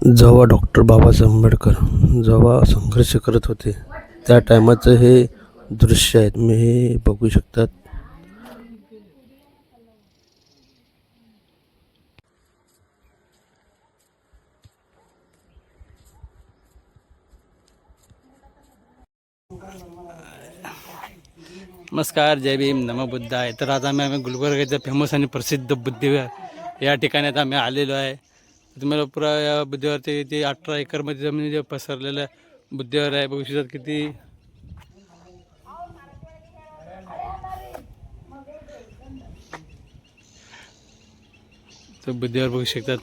जेव्हा डॉक्टर बाबासाहेब आंबेडकर जेव्हा संघर्ष करत होते त्या टायमाचं हे दृश्य आहे, तुम्ही हे बघू शकतात. नमस्कार, जय भीम, नमो बुद्धाय. तर आता आम्ही गुलबर्गाचं फेमस आणि प्रसिद्ध बुद्धिविहार या ठिकाणी आता आम्ही आलेलो आहे. तुम्हाला पुरा या बुद्धिविहारचे ते 18 एकरमध्ये जमिनी जे पसरलेलं बुद्धिविहार आहे. बघू शकतात किती तो बुद्धिविहार बघू शकतात.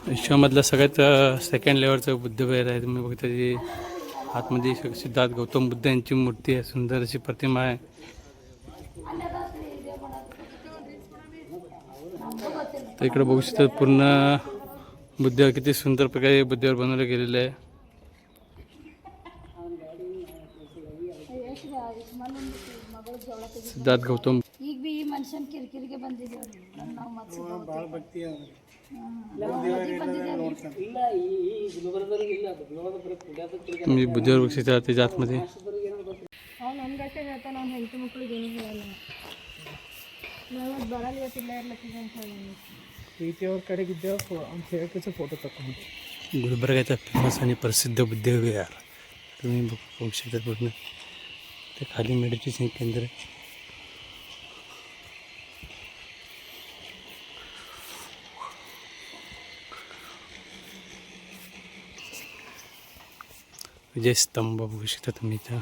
विश्वामधलं सगळ्यात सेकंड लेवलचं बुद्धविहार आहे. तुम्ही बघता की आतमध्ये सिद्धार्थ गौतम बुद्ध यांची मूर्ती आहे, सुंदर अशी प्रतिमा आहे. तर इकडे बघू शकता पूर्ण बुद्धिविहार किती सुंदर प्रकारे बुद्धिविहार बनवलं गेलेलं आहे. सिद्धार्थ गौतम ಈಗ ಬಿ ಮನುಷ್ಯನ ಕಿರಿಕಿರಿಗೆ ಬಂದಿದ್ದೇವೆ ನಾವು ಮತ್ತೆ ಭಾಳ ಭಕ್ತಿ तुम्ही बुद्धिविहार बघू शकता त्याच्या आतमध्ये. ಅವ್ನು ನಮ್ಗಷ್ಟೇ ಹೇಳ್ತಾನೆ, ಅವ್ನು ಹೆಂಡತಿ ಮಕ್ಳಿಗೆ ಏನೂ ಹೇಳಲ್ಲ. ನಾವು ಬರಲ್ಲ ಇವತ್ತಿಲ್ಲ ಇರ್ಲತ್ತಿದೆ ಅಂತ ಹೇಳಿ ಪ್ರೀತಿಯವ್ರ ಕಡೆಗಿದ್ದೇವೆ ಅಂತ ಹೇಳಕ್ಕೆ ಫೋಟೋ ತಗೊಂಡು गुलबर्गाचा फेमस आणि प्रसिद्ध बुद्धिविहार तुम्ही बघू शकता. पूर्ण ते खाली मेडिटेशन केंद्र आहे. विजय स्तंभ बघू शकता तुम्ही इथं.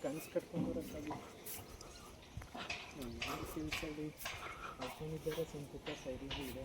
ಕನಸು ಕಟ್ಕೊಂಡ್ಬರೋಕ್ಕಾಗಿ ಇದ್ದಾರೆ ಸಂಪುಟ ಸೈಡಿಗೆ ಇದೆ.